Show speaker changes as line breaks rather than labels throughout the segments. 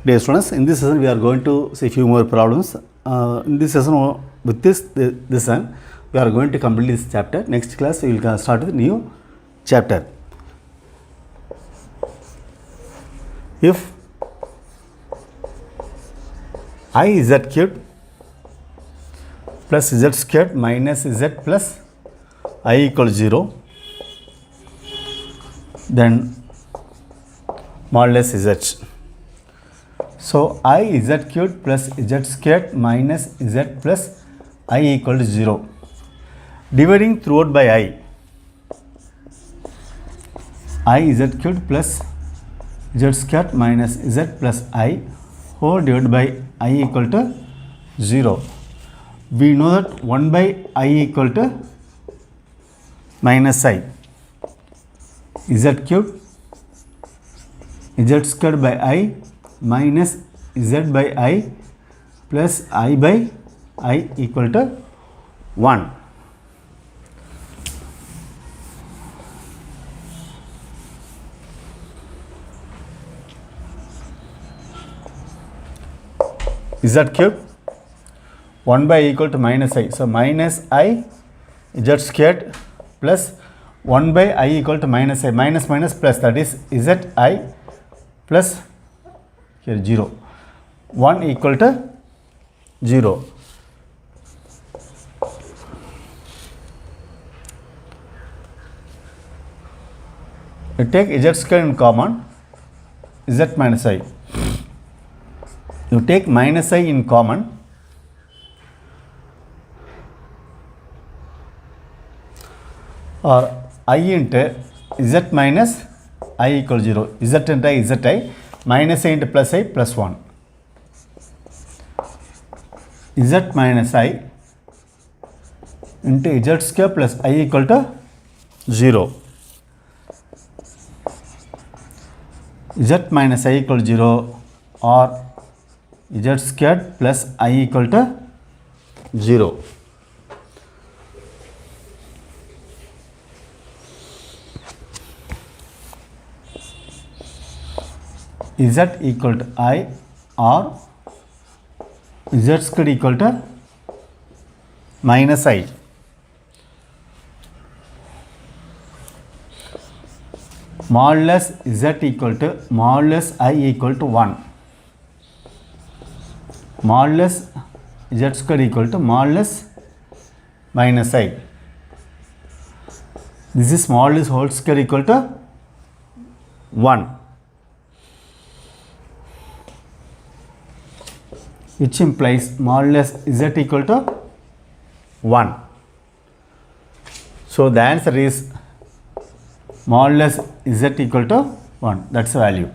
Dear students, in this session we are going to see few more problems. In this session, with this session, we are going to complete this chapter. Next class we will start with new chapter. If I z cubed plus z squared minus z plus I equals 0, then modulus z. So I z cubed plus z squared minus z plus I equal to 0. Dividing throughout by I z cubed plus z squared minus z plus I whole divided by I equal to 0. We know that 1 by I equal to minus I. Z cubed z squared by I minus z by I plus I by I equal to 1. Z cube 1 by I equal to minus I. So minus I z squared plus 1 by I equal to minus I. Minus minus plus, that is z I plus here 0. 1 equal to 0. You take z squared in common, z minus I. You take minus I in common, or I into z minus I equals 0. Z into I, z I, minus I into plus I plus 1. Z minus I into z square plus I equal to 0. Z minus I equal to 0 or z squared plus I equal to 0. Z equal to I or z squared equal to minus I. Modulus z equal to modulus I equal to 1. Modulus z squared equal to modulus minus I. This is modulus whole square equal to 1. Which implies modulus z equal to 1. So the answer is modulus z equal to 1. That's the value.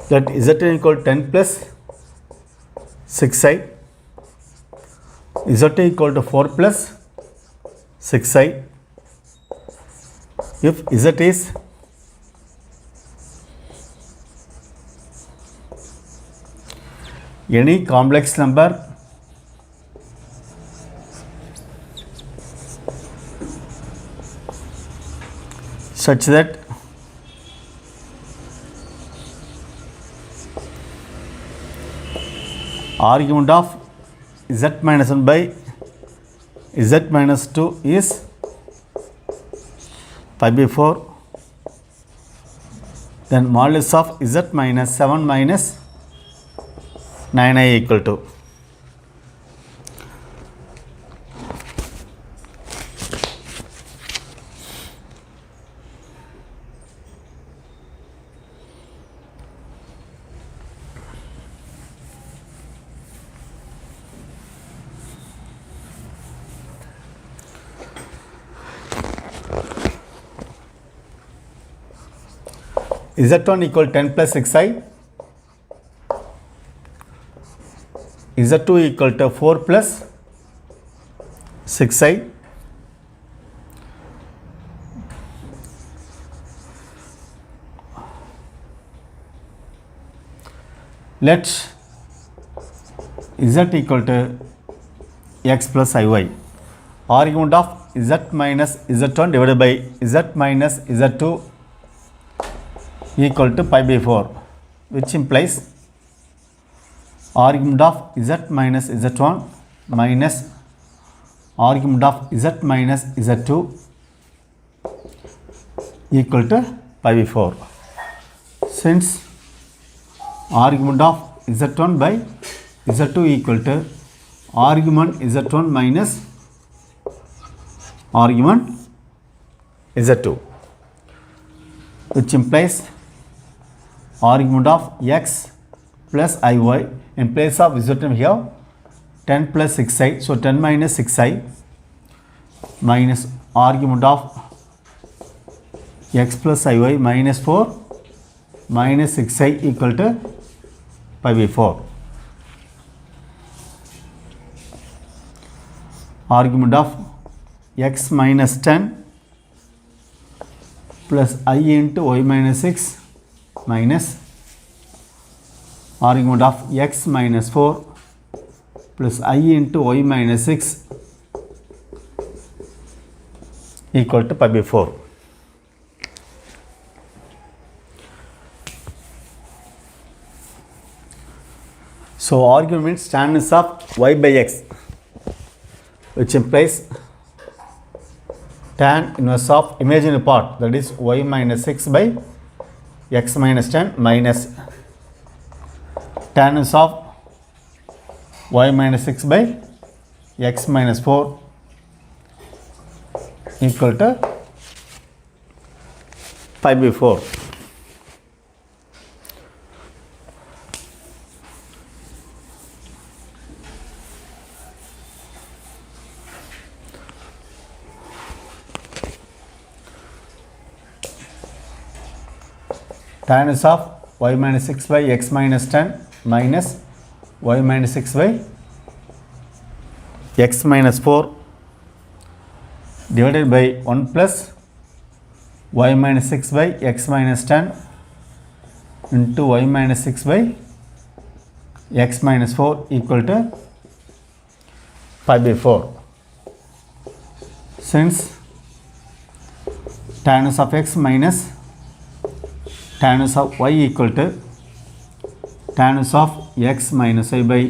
That z equal to 10 plus 6i, z equal to 4 plus 6i. If z is any complex number such that argument of z minus 1 by z minus 2 is pi by 4, then modulus of z minus 7 minus 9i equal to Z1 equal 10 plus 6i, z2 equal to 4 plus 6i. Let z equal to x plus iy. Argument of z minus z1 divided by z minus z2 equal to pi by 4, which implies argument of z minus z1 minus argument of z minus z2 equal to pi by 4. Since argument of z1 by z2 equal to argument z1 minus argument z2, which implies argument of x plus iy. In place of z1 we have 10 plus 6i, so 10 minus 6i minus argument of x plus iy minus 4 minus 6i equal to pi by 4. Argument of x minus 10 plus I into y minus 6 minus argument of x minus 4 plus I into y minus 6 equal to pi by 4. So argument means tan inverse of y by x, which implies tan inverse of imaginary part, that is y minus 6 by x minus 10 minus tan inverse of y minus 6 by x minus 4 equal to pi by 4. Tan inverse of y minus 6 by x minus 10 minus y minus 6 by x minus 4 divided by 1 plus y minus 6 by x minus 10 into y minus 6 by x minus 4 equal to pi by 4. Since tan inverse of x minus tan inverse of y equal to tan inverse of x minus y by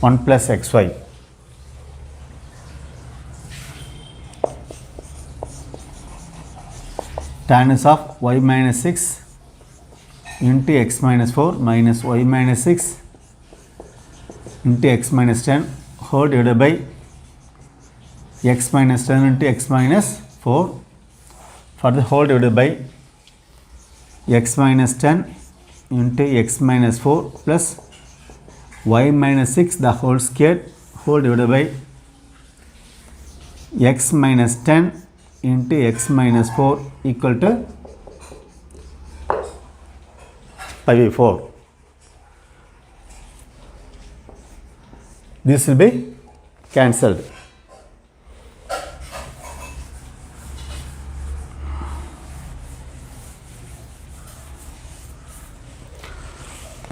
1 plus xy. Tan inverse of y minus 6 into x minus 4 minus y minus 6 into x minus 10 whole divided by x minus 10 into x minus 4 for the whole divided by x minus 10 into x minus 4 plus y minus 6 the whole square whole divided by x minus 10 into x minus 4 equal to pi by 4. This will be cancelled.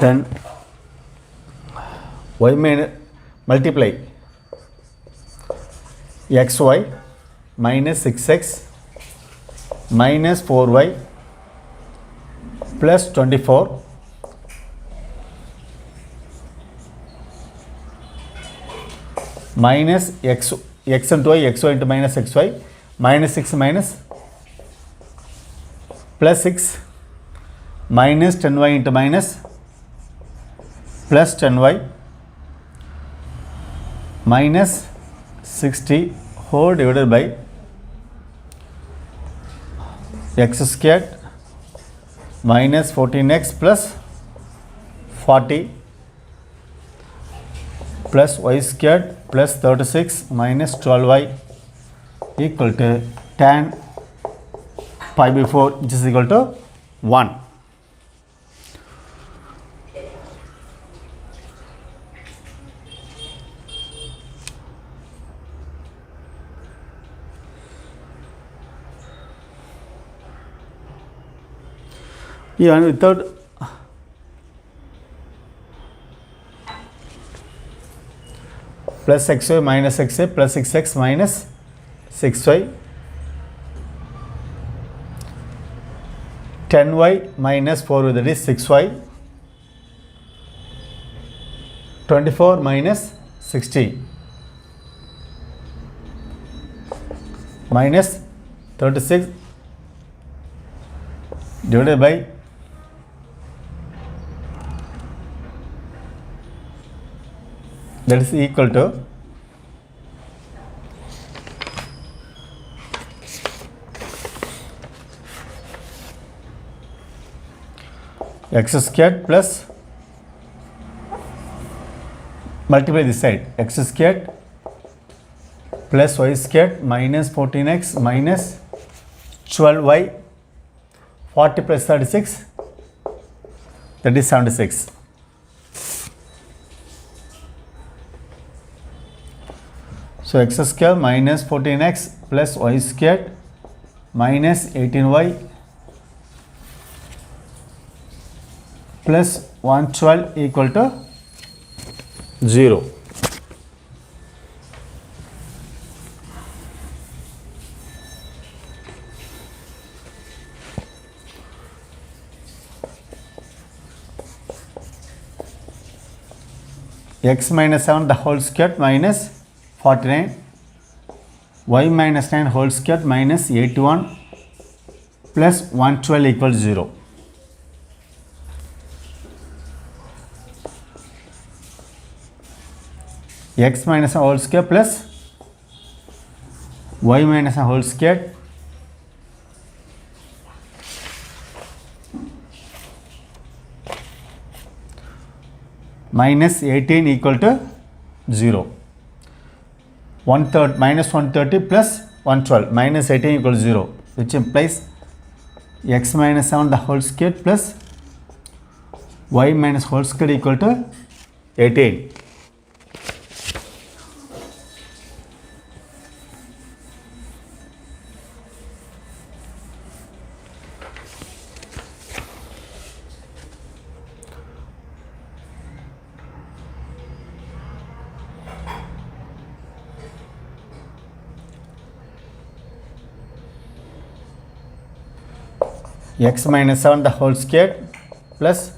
Then y minus multiply xy minus 6x minus 4y plus 24 minus x into y, xy into minus xy minus 6 minus plus 6 minus 10y into minus plus 10y minus 60 whole divided by x squared minus 14x plus 40 plus y squared plus 36 minus 12y equal to tan pi by 4, which is equal to 1. even without plus xy minus xy plus 6x minus 6y 10y minus 4y, that is 6y 24 minus 60 minus 36 divided by that is equal to x squared plus multiply this side x squared plus y squared minus 14x minus 12y 40 plus 36 that is 76. So x squared minus 14x plus y squared minus 18y plus 112 equal to 0. X minus 7 the whole square minus 49, y minus 9 whole square minus 81 plus 112 equals 0. X minus a whole square plus y minus a whole square minus 18 equal to 0. 1/3 minus 130 plus 112 minus 18 equals 0, which implies x minus 7 the whole square plus y minus whole square equal to 18. X minus 7 the whole square plus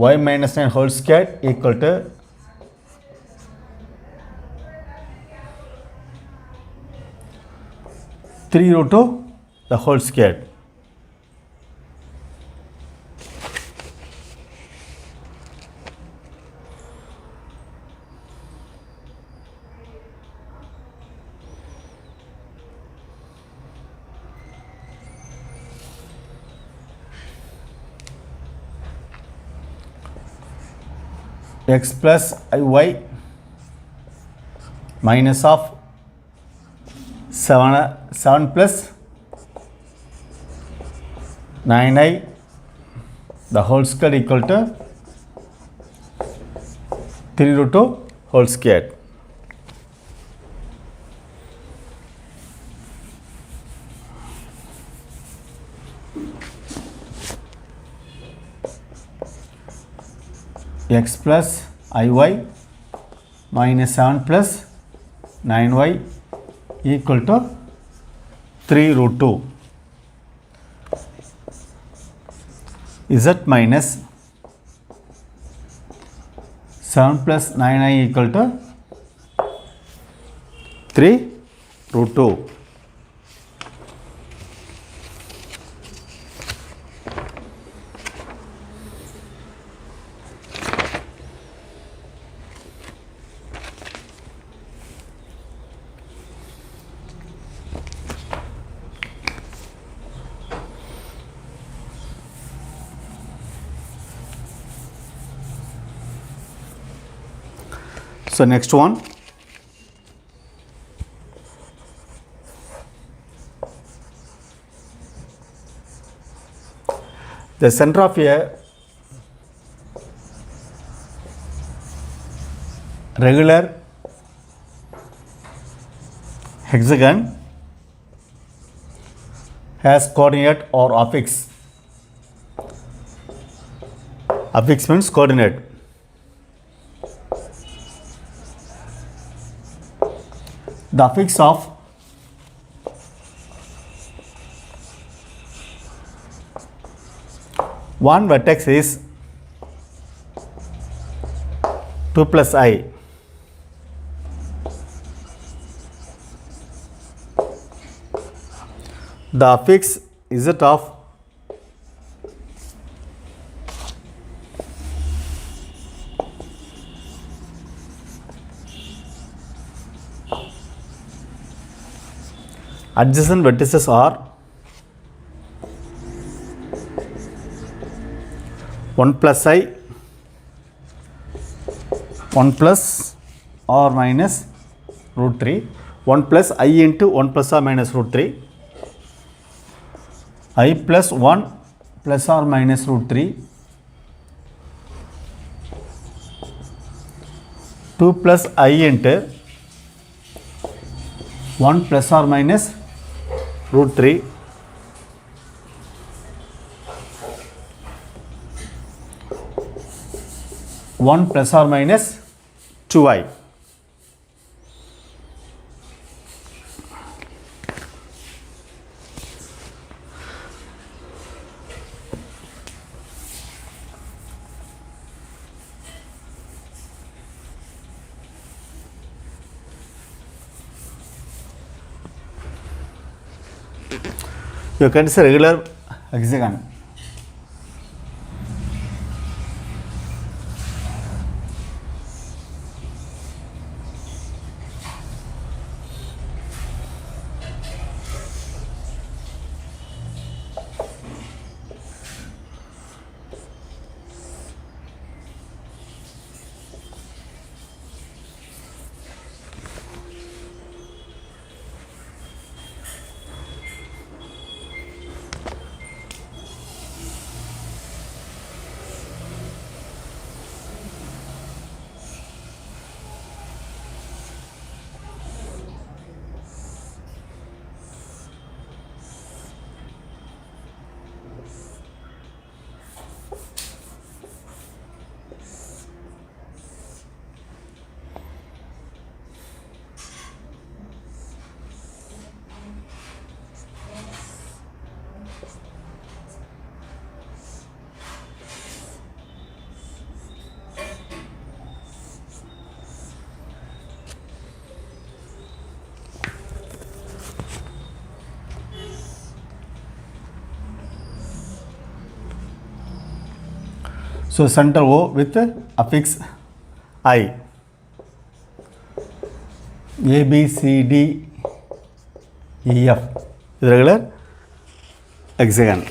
y minus 9 whole square equal to 3 root 2 the whole square. X plus iy minus of 7 plus 9i the whole square equal to 3 root 2 whole square. X plus iy minus 7 plus 9y equal to 3 root 2. Z minus 7 plus 9i equal to 3 root 2. So next one, the center of a regular hexagon has coordinate or affix Affix means coordinate. The affix of one vertex is 2 plus I. The affix Z of adjacent vertices are 1 plus I, 1 plus or minus root 3, 1 plus I into 1 plus or minus root 3, I plus 1 plus or minus root 3, 2 plus I into 1 plus or minus root 3, 1 plus or minus 2I. You can see regular hexagon. So center O with affix I. A, B, C, D, E, F. Irregular hexagon.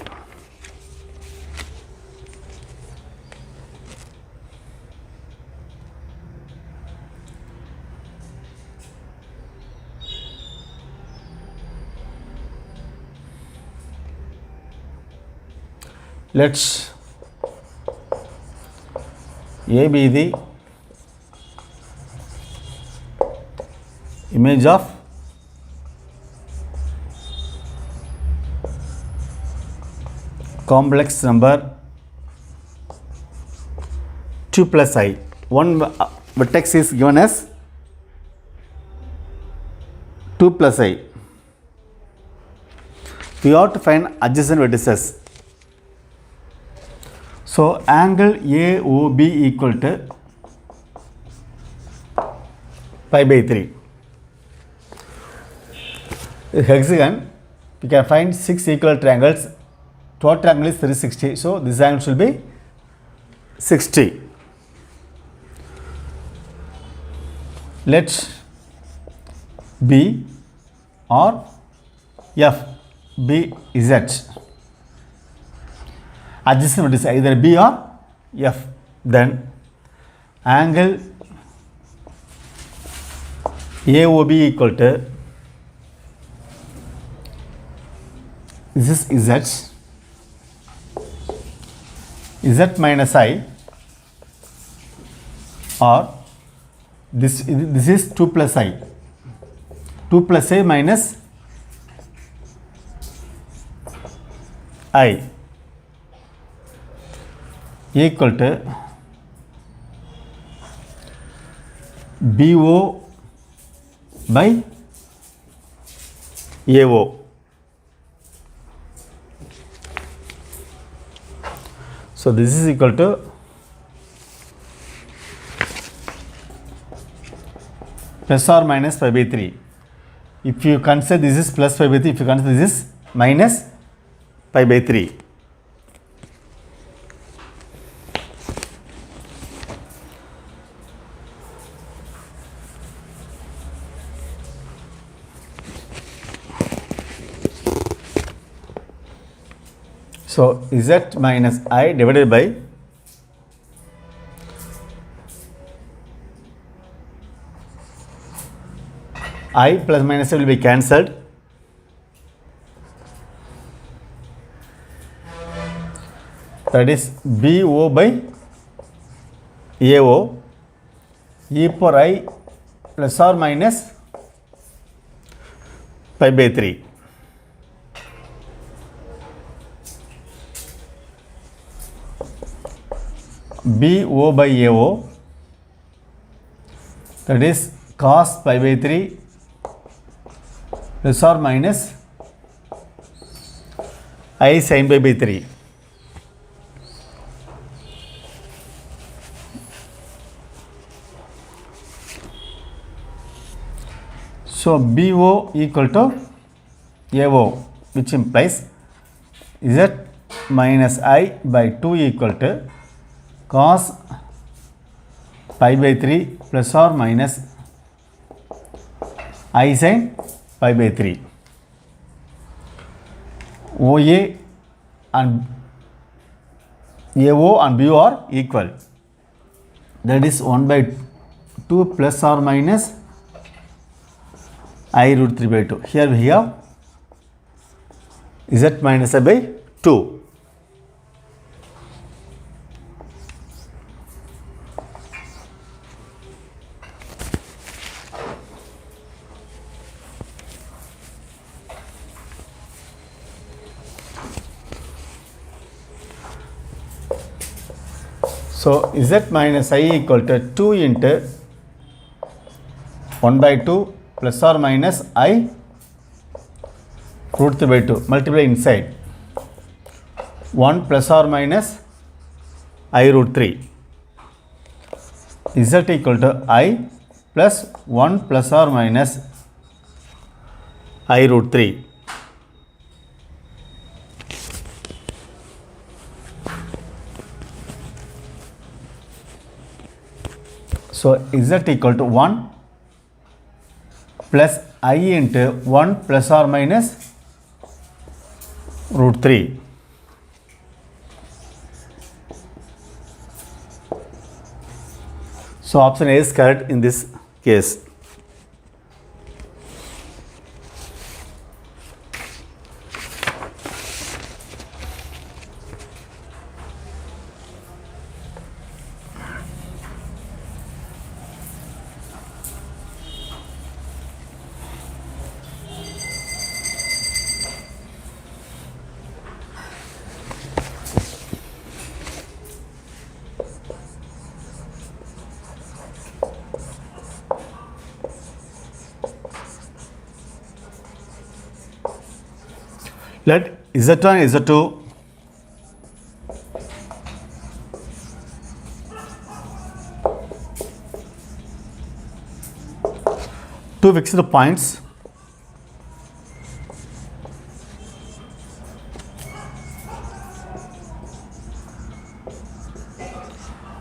Let's A be the image of complex number 2 plus I. One vertex is given as 2 plus I. We have to find adjacent vertices. So angle AOB equal to pi by 3. The hexagon, we can find 6 equal triangles. Total angle is 360. So this angle should be 60. Let B or F be Z. Adjacent vertex either B or F. Then angle AOB equal to, this is Z, Z minus I, or this is 2 plus I. 2 plus I minus I. equal to BO by AO. So this is equal to plus or minus pi by 3. If you consider this is plus pi by 3, if you consider this is minus pi by 3. So z minus I divided by I plus minus will be cancelled. That is BO by AO e power I plus or minus pi by 3. BO by AO, that is cos pi by 3 plus or minus I sin pi by 3. So BO equal to AO, which implies Z minus I by 2 equal to cos pi by 3 plus or minus I sin pi by 3. OA and AO and BO are equal. That is 1 by 2 plus or minus I root 3 by 2. Here we have Z minus I by 2. So Z minus I equal to 2 into 1 by 2 plus or minus I root 3 by 2, multiply inside 1 plus or minus I root 3. Z equal to I plus 1 plus or minus I root 3. So Z equal to 1 plus I into 1 plus or minus root 3. So option A is correct in this case. Let Z1 and Z2 two fixed points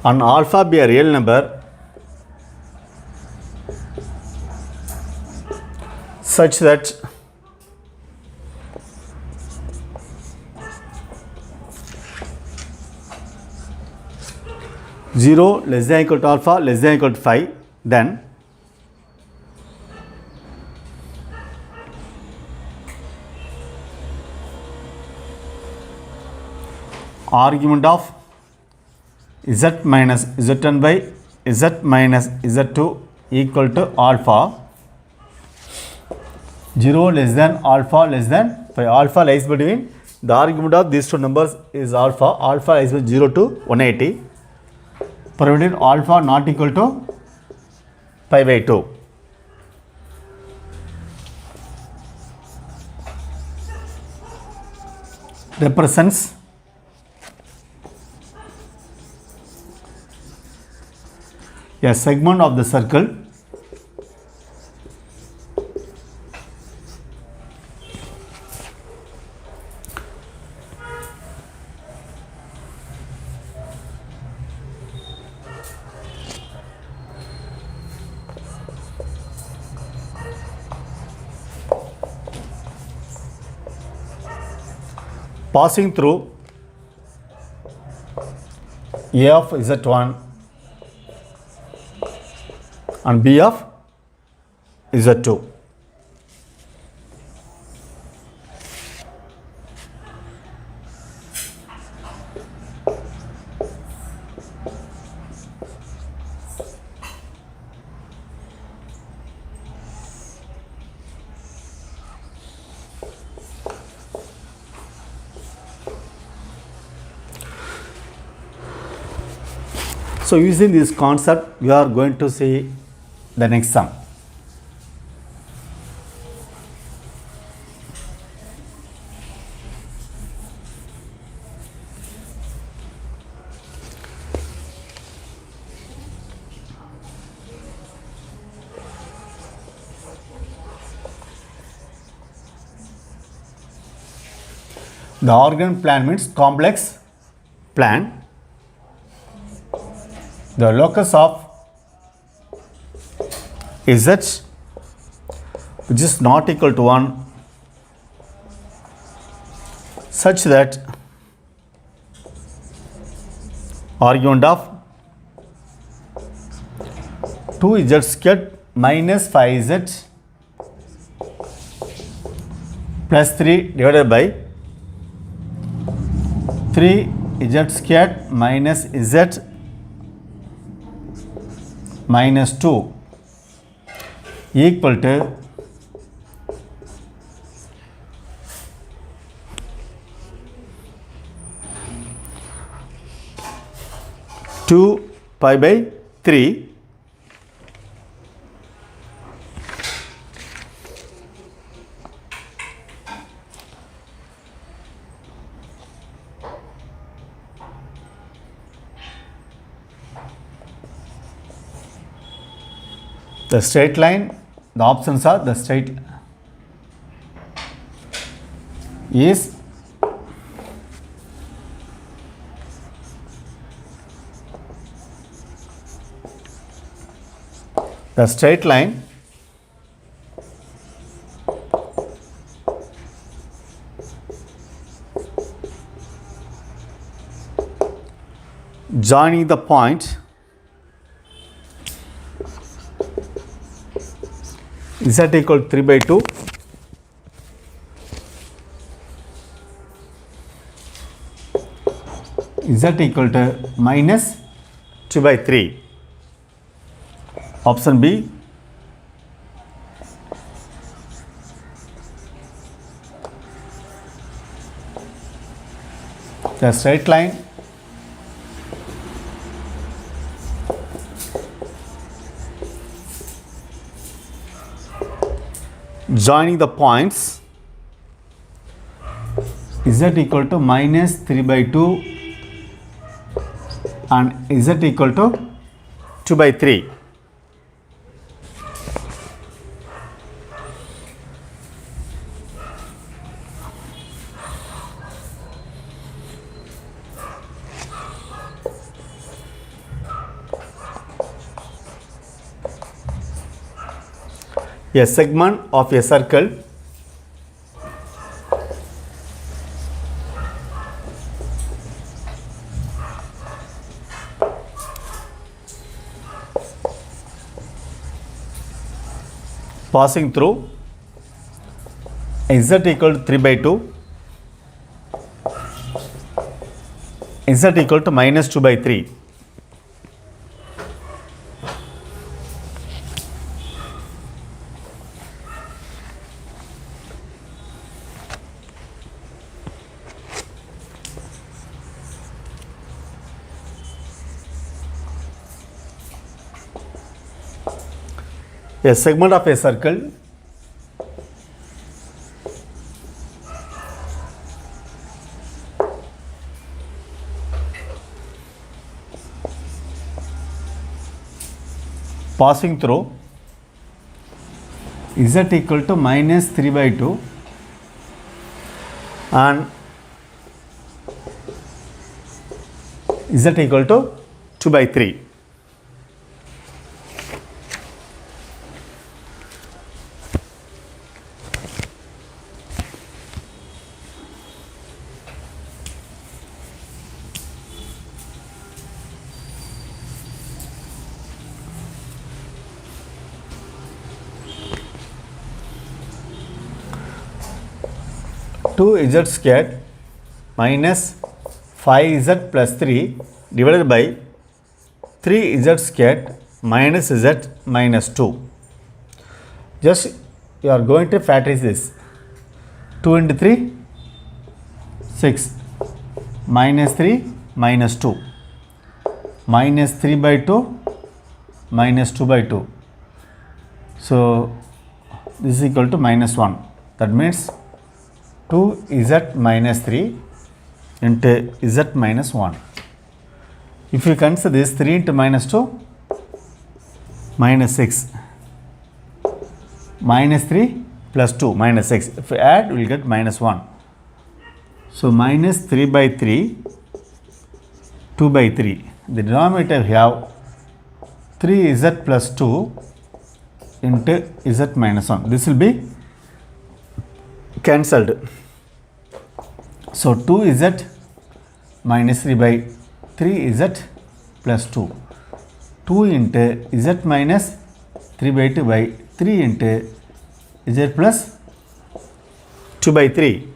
and alpha be a real number such that zero less than equal to alpha less than equal to 5, then argument of Z minus Z1 by Z minus Z2 equal to alpha 0 less than alpha less than 5. Alpha lies between The argument of these two numbers is alpha. Alpha is 0 to 180, provided alpha not equal to pi by 2. Represents a segment of the circle passing through A of Z1 and B of Z2. So using this concept, we are going to see the next sum. The organ plan means complex plan. The locus of Z which is not equal to 1 such that argument of 2Z squared minus 5Z plus 3 divided by 3Z squared minus Z minus 2 equal to 2 pi by 3. The straight line, the options are the straight is the straight line joining the point Z equal to 3 by 2 Z equal to minus 2 by 3. Option B. The straight line joining the points Z equal to minus 3 by 2 and Z equal to 2 by 3. A segment of a circle passing through Z equal to 3 by 2 Z equal to minus 2 by 3. A segment of a circle passing through z equal to minus 3 by 2 and z equal to 2 by 3. Two z squared minus 5z plus 3 divided by 3z squared minus z minus 2. Just you are going to factorize this. 2 into 3 6 minus 3 minus 2 minus 3 by 2 minus 2 by 2. So this is equal to minus 1. That means 2z minus 3 into z minus 1. If you consider this, 3 into minus 2 minus 6 minus 3 plus 2 minus 6. If we add, we will get minus 1. So minus 3 by 3 2 by 3. The denominator we have 3z plus 2 into z minus 1. This will be cancelled. So 2z minus 3 by 3z plus 2. 2 into z minus 3 by 2 by 3 into z plus 2 by 3.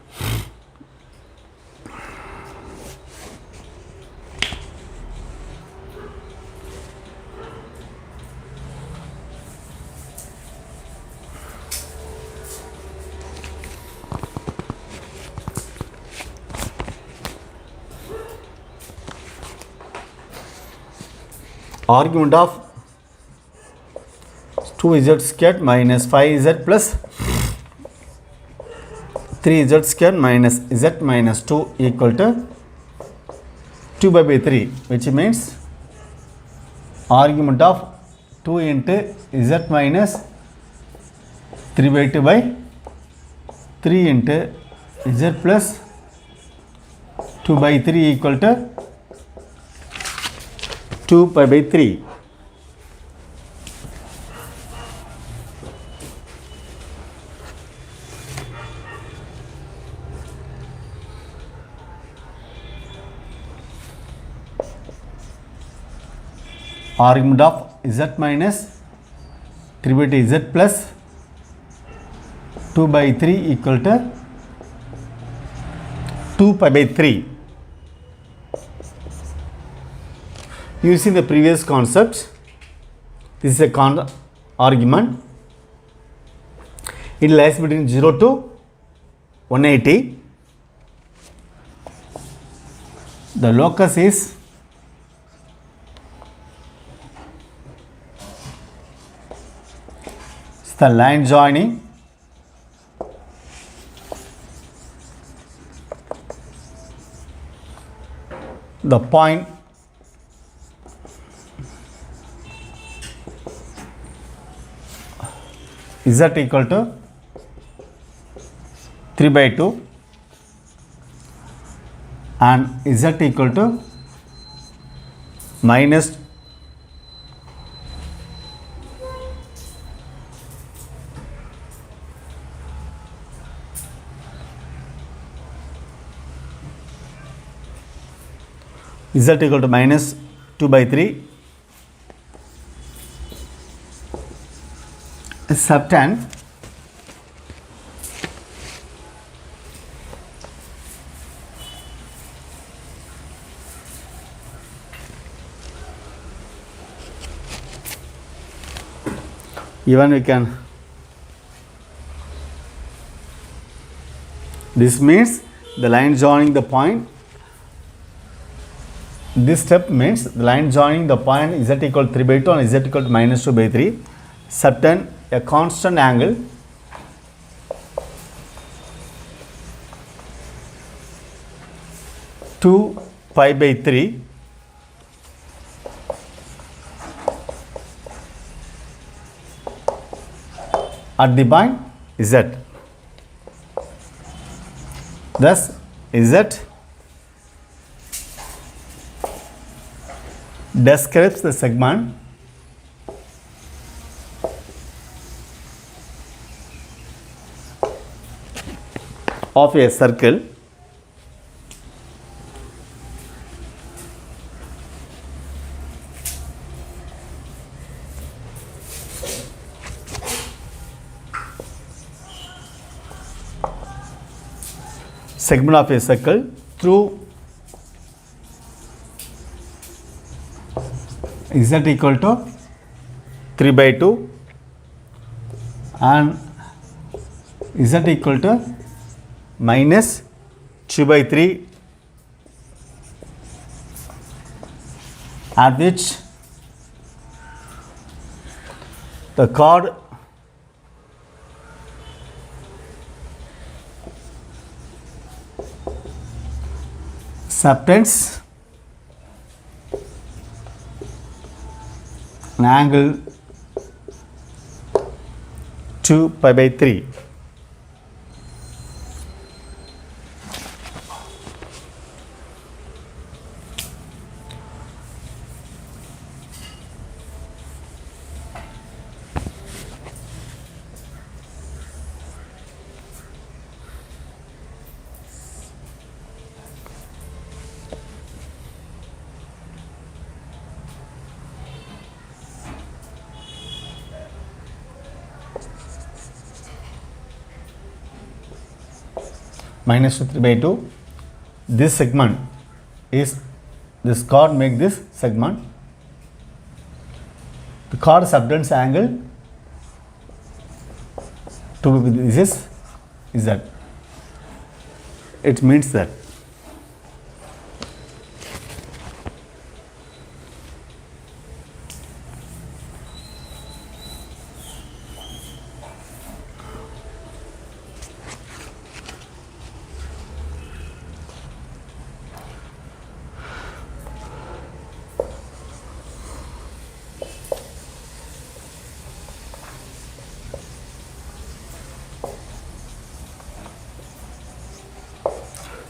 Argument of 2z squared minus 5z plus 3z squared minus z minus 2 equal to 2 by 3, which means argument of 2 into z minus 3 by 2 by 3 into z plus 2 by 3 equal to 2 pi by 3. Argument of z minus 3 by 2 z plus 2 by 3 equal to 2 pi by 3. Using the previous concepts, this is a argument. It lies between 0 to 180. The locus is the line joining the point z equal to 3 by 2 and z equal to minus z equal to minus 2 by 3 subtend even we can, this means the line joining the point, this step means the line joining the point z equal to 3 by 2 and z equal to minus 2 by 3. subtend a constant angle to pi by 3 at the point Z. Thus, Z describes the segment of a circle through Z equal to 3 by 2 and Z equal to minus 2 by 3, at which the chord subtends an angle 2 pi by 3. Minus 3 by 2. This segment is, this chord make this segment. The chord subtends angle to this is Z. It means that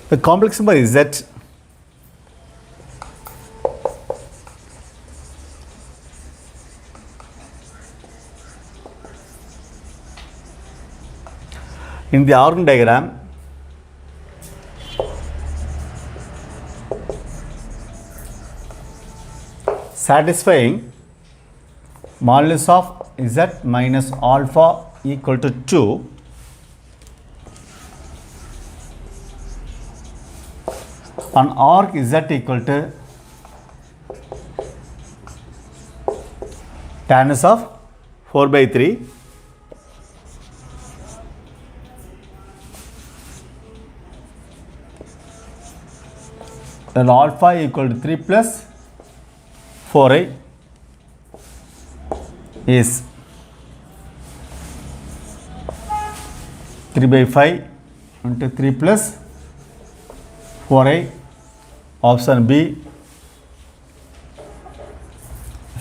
the complex number is Z in the organ diagram satisfying modulus of Z minus alpha equal to 2 on arc Z equal to tangents of 4 by 3 then alpha equal to 3 plus 4i is 3 by 5 into 3 plus 4i. Option B.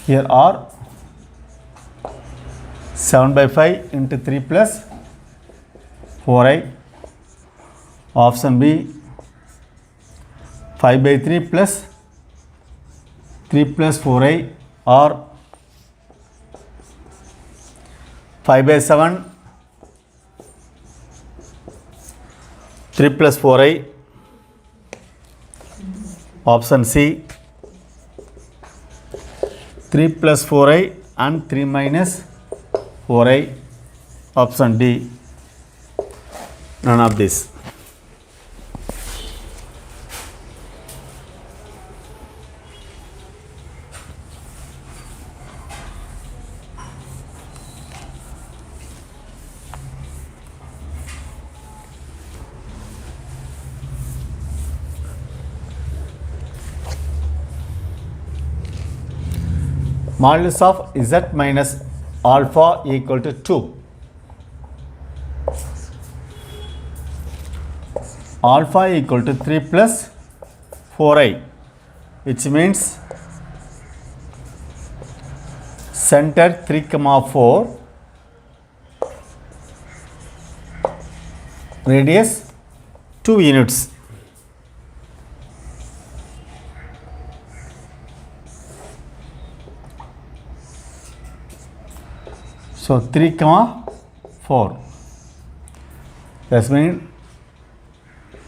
Here are 7 by 5 into 3 plus 4i. Option B. 5 by 3 plus 3 plus 4i or 5 by 7 3 plus 4i. Option C. 3 plus 4i and 3 minus 4i. Option D. None of this. Modulus of Z minus alpha equal to 2. Alpha equal to 3 plus 4i, which means center 3, 4, radius 2 units. So 3, 4. That means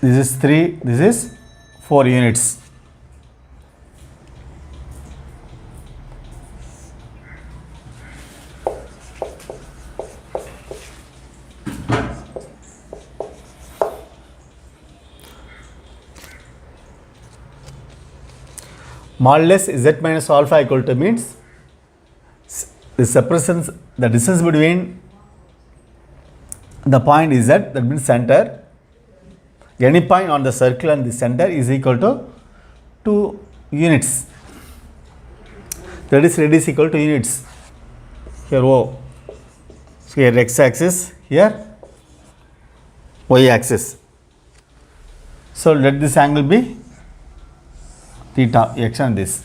this is 3, this is 4 units. Modulus z minus alpha equal to means the separation, the distance between the point z, that means center, any point on the circle and the center is equal to 2 units. That is radius equal to units. Here O. So here x axis, here y axis. So let this angle be theta x and this.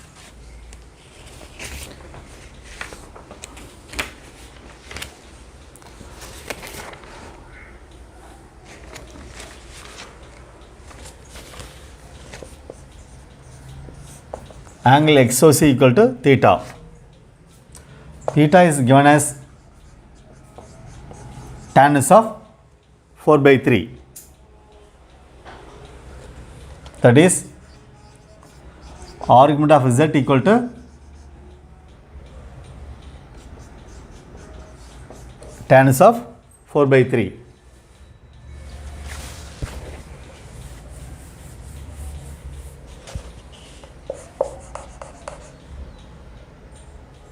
Angle XOC equal to theta. Theta is given as tan of 4 by 3. That is argument of z equal to tan of 4 by 3.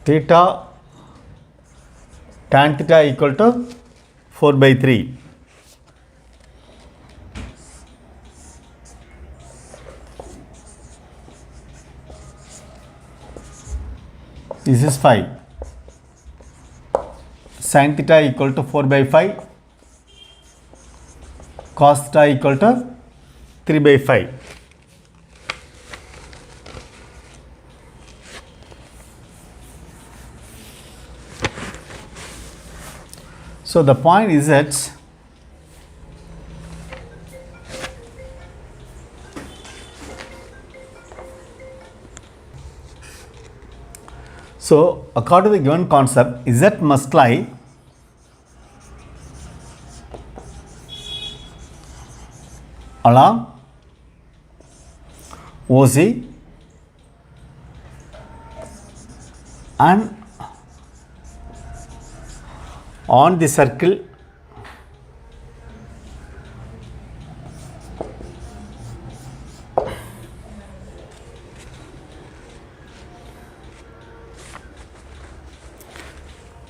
Theta tan theta equal to 4 by 3. This is 5. Sin theta equal to 4 by 5. Cos theta equal to 3 by 5. So the point is that so according to the given concept, z must lie along OC and on the circle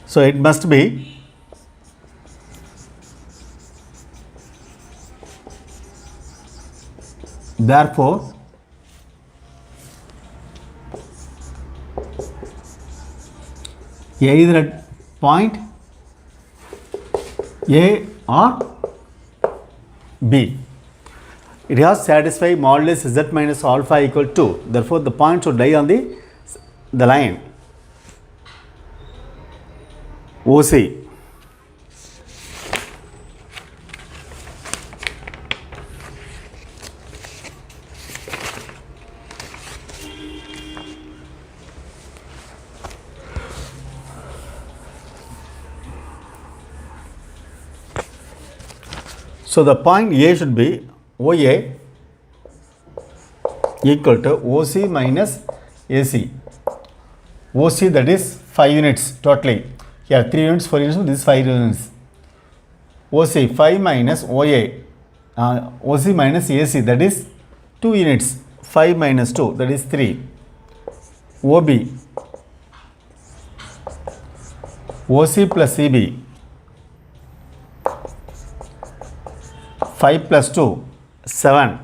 so it must be therefore either at point A or B. It has satisfied modulus z minus alpha equal to. Therefore, the point should lie on the line OC. So the point A should be OA equal to OC minus AC. OC, that is 5 units totally. Here 3 units, 4 units, this is 5 units. OC 5 minus OA, OC minus AC, that is 2 units. 5 minus 2, that is 3. OB, OC plus CB, 5 plus 2, 7.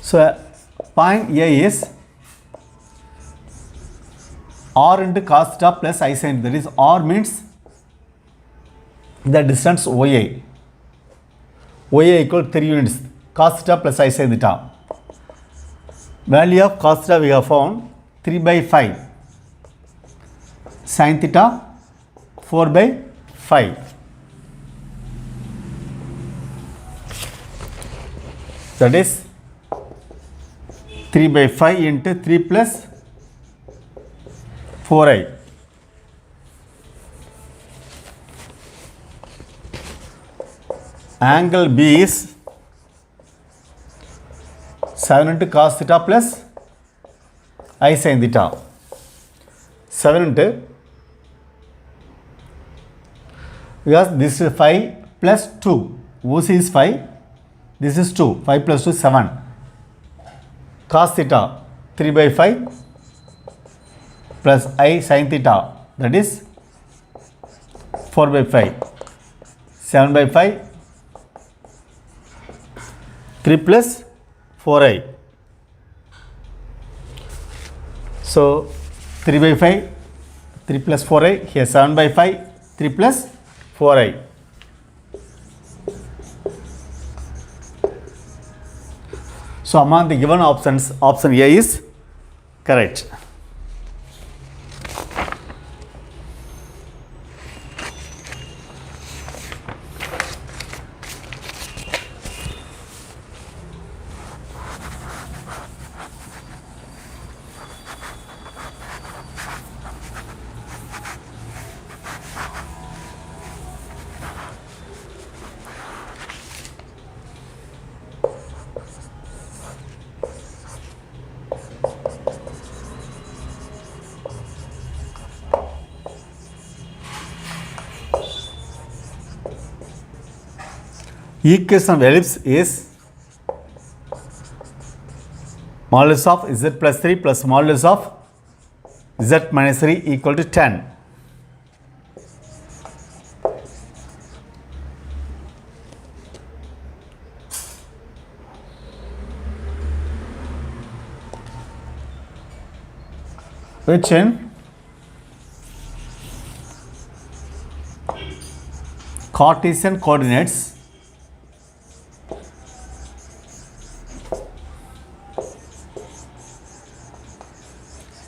So point A is r into cos theta plus I sin, that is r means the distance OA. OA equal 3 units, cos theta plus I sin theta. Value of cos theta we have found 3 by 5, sin theta 4 by 5. That is 3 by 5 into 3 plus 4i. Angle B is 7 into cos theta plus I sin theta. 7 into, because this is 5 plus 2. OC is 5. This is 2. 5 plus 2 is 7. Cos theta 3 by 5 plus I sin theta, that is 4 by 5. 7 by 5. 3 plus 4i. So 3 by 5, 3 plus 4i, here 7 by 5, 3 plus 4i. So among the given options, option A is correct. Equation of ellipse is modulus of z plus 3 plus modulus of z minus 3 equal to 10. Which in Cartesian coordinates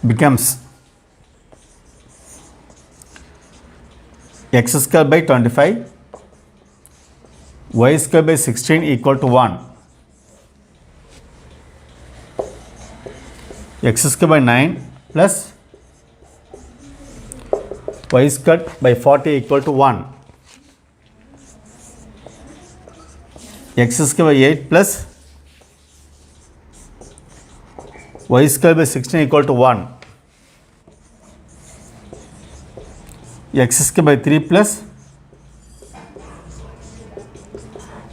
becomes x square by 25, y square by 16 equal to 1, x square by 9 plus y square by 40 equal to 1, x square by 8 plus y square by 16 equal to 1, x square by 3 plus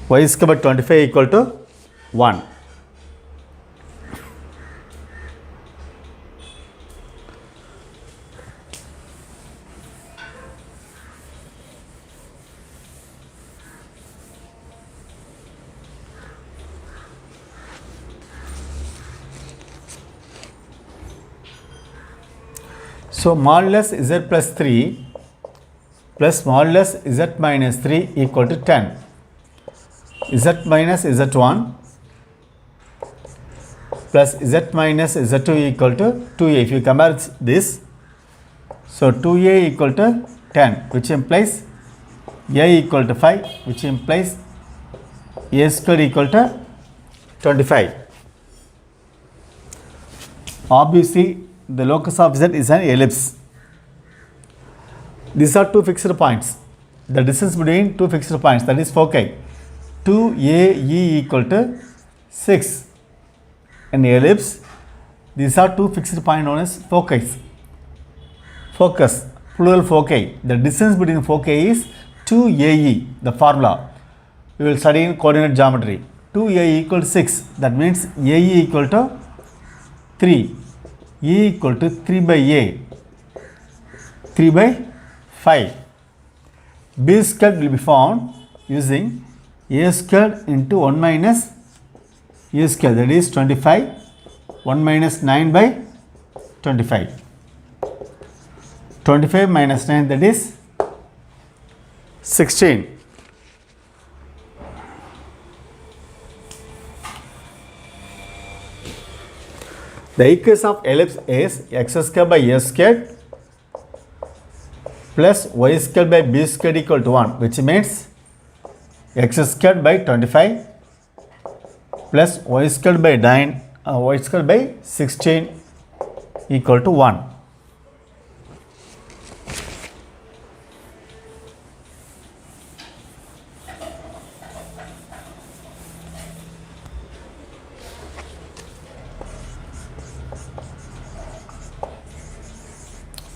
y square by 25 equal to 1. So modulus z plus 3 plus modulus z minus 3 equal to 10. Z minus z1 plus z minus z2 equal to 2a. If you compare this, so 2a equal to 10, which implies a equal to 5, which implies a square equal to 25. Obviously, the locus of z is an ellipse. These are two fixed points. The distance between two fixed points, that is foci. 2AE equal to 6. In ellipse, these are two fixed points known as foci. Focus, plural foci. The distance between foci is 2AE, the formula. We will study in coordinate geometry. 2AE equal to 6. That means AE equal to 3. E equal to 3 by A. 3 by 5. B squared will be found using A squared into 1 minus a square, that is 25. 1 minus 9 by 25. 25 minus 9, that is 16. The equation of ellipse is x square by s squared plus y squared by b squared equal to 1, which means x squared by 25 plus y squared by 9, y squared by 16 equal to 1.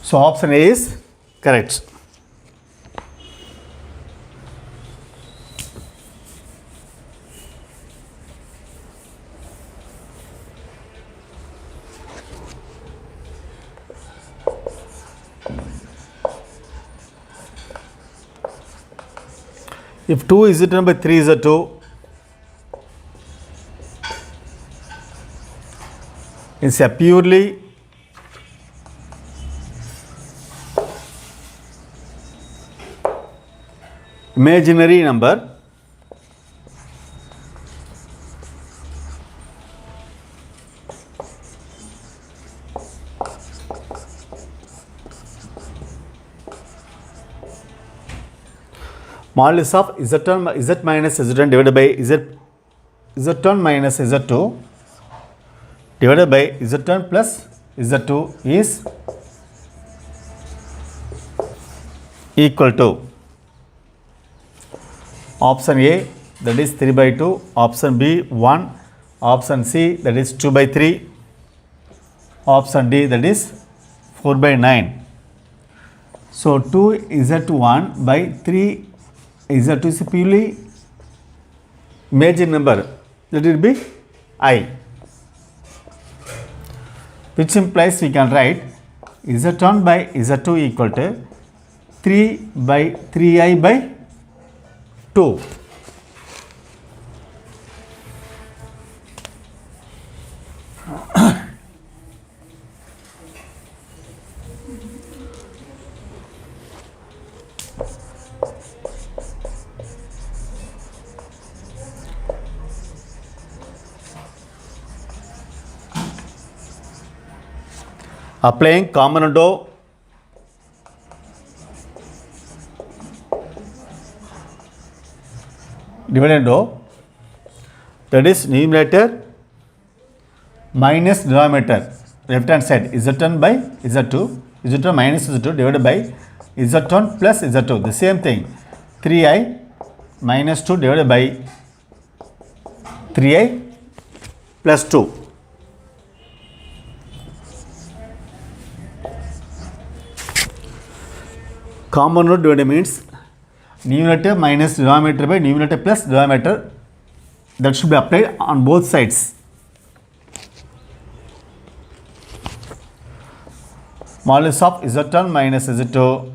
So option A is correct. If 2 is written by 3 is a 2, it's a purely imaginary number. Modulus of z minus z1 divided by z1 minus z2 divided by z1 plus z2 is equal to option A, that is 3 by 2, option B 1, option C, that is 2 by 3, option D, that is 4 by 9. So 2 z1 by 3 z2 is purely imaginary number, let it be I, which implies we can write z1 by z2 equal to 3 by 3i by 2. Applying commando dividendo, that is numerator minus denominator, left hand side z1 by z2, z1 minus z2 divided by z1 plus z2, the same thing, 3i minus 2 divided by 3i plus 2. Common root divider means numerator minus denominator by numerator plus denominator, that should be applied on both sides. Modulus of z1 minus z2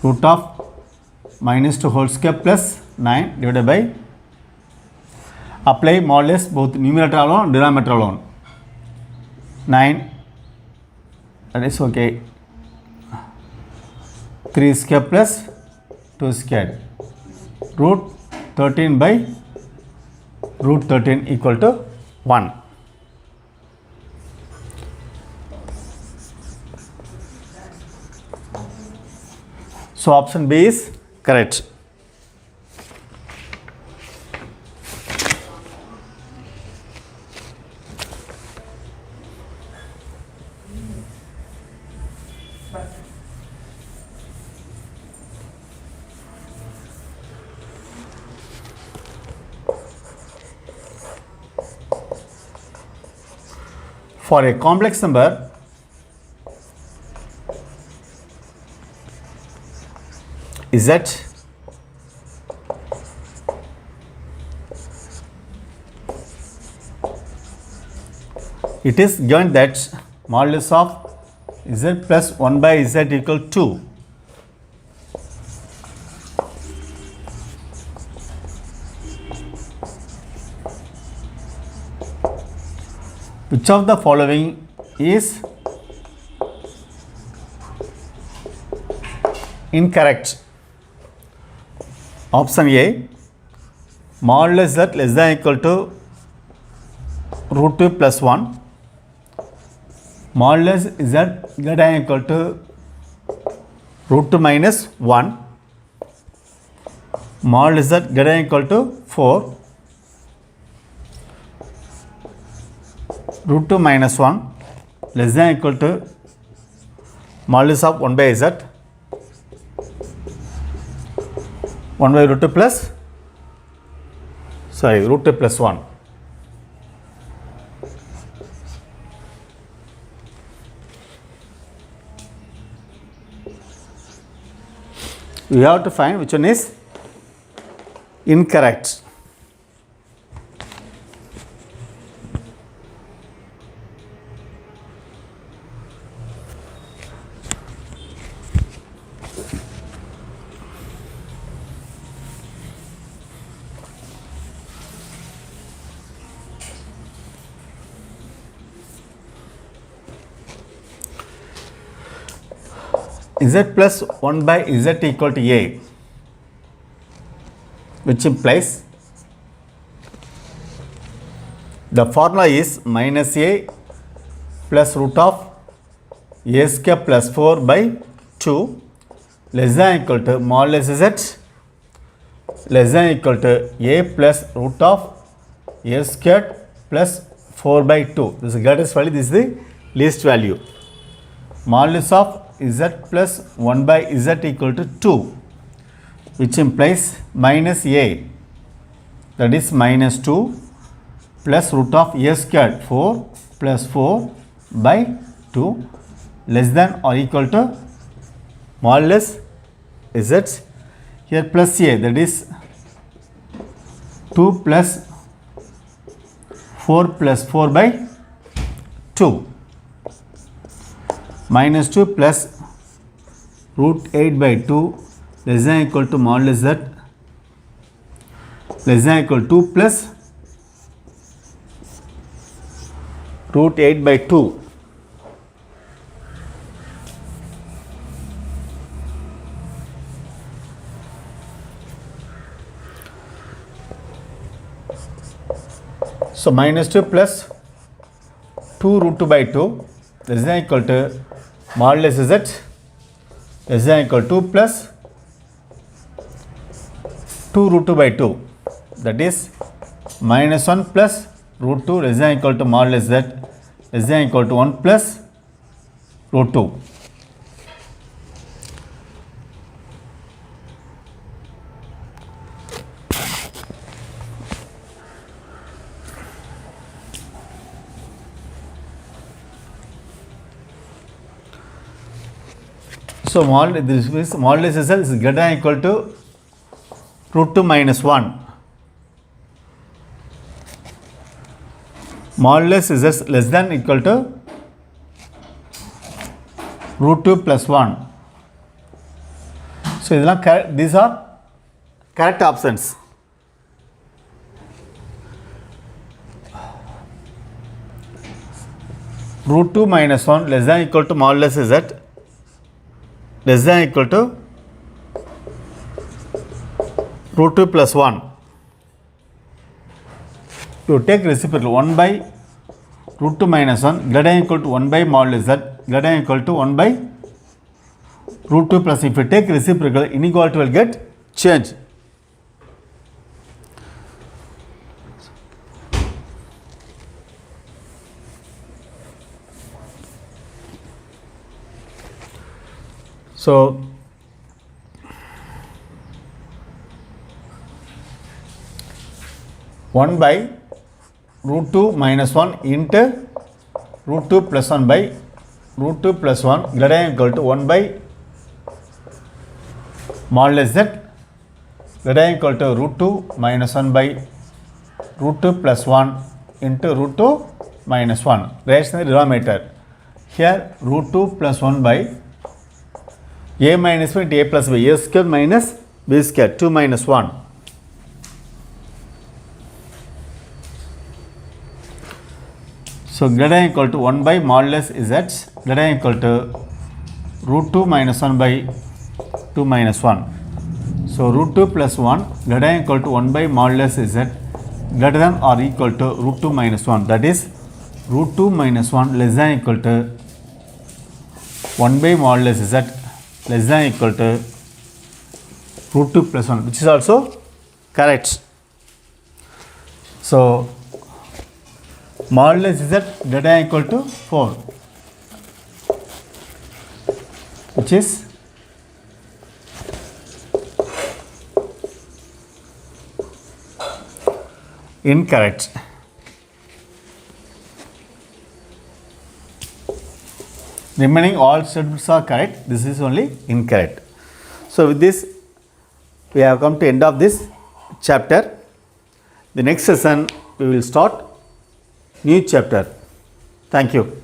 root of minus 2 whole square plus 9 divided by, apply modulus both numerator alone, denominator alone, 9, that is okay, 3 square plus 2 square, root 13 by root 13 equal to 1. So option B is correct. For a complex number, z it is given that modulus of z plus 1 by z equal 2. Which of the following is incorrect? Option A, modulus z less than equal to root 2 plus 1, modulus z greater than equal to root 2 minus 1, modulus z greater than equal to 4, root 2 minus 1 less than equal to modulus of 1 by z, 1 by root 2 plus, root 2 plus 1. We have to find which one is incorrect. Z plus 1 by z equal to a, which implies the formula is minus a plus root of a square plus 4 by 2 less than equal to modulus z less than equal to a plus root of a squared plus 4 by 2. This is the greatest value, this is the least value. Modulus of z plus 1 by z equal to 2, which implies minus a, that is minus 2 plus root of a squared 4 plus 4 by 2 less than or equal to modulus z, here plus a, that is 2 plus 4 plus 4 by 2 minus 2 plus root 8 by 2 less than equal to modulus z less than equal to 2 plus root 8 by 2. So minus 2 plus 2 root 2 by 2 less than equal to modulus z less than equal to 2 plus 2 root 2 by 2, that is minus 1 plus root 2 less than equal to modulus z less than equal to 1 plus root 2. So modulus z is greater than equal to root 2 minus 1. Modulus z less than equal to root 2 plus 1. So these are correct options. Root 2 minus 1 less than equal to modulus z less than equal to root 2 plus 1. You take reciprocal 1 by root 2 minus 1 greater than equal to 1 by modulus z greater than equal to 1 by root 2 plus, if you take reciprocal, inequality will get changed. So 1 by root 2 minus 1 into root 2 plus 1 by root 2 plus 1 greater than equal to 1 by modulus z greater than equal to root 2 minus 1 by root 2 plus 1 into root 2 minus 1. Raise the denominator. here root 2 plus 1 by a minus b into a plus b, a square minus b square, 2 minus 1. So greater than equal to 1 by modulus z, greater than equal to root 2 minus 1 by 2 minus 1. So root 2 plus 1 greater than equal to 1 by modulus z greater than or equal to root 2 minus 1, that is root 2 minus 1 less than equal to 1 by modulus z less than equal to root 2 plus 1, which is also correct. So modulus z greater than equal to 4, which is incorrect. Remaining all statements are correct. This is only incorrect. So with this, we have come to end of this chapter. The next session we will start new chapter. Thank you.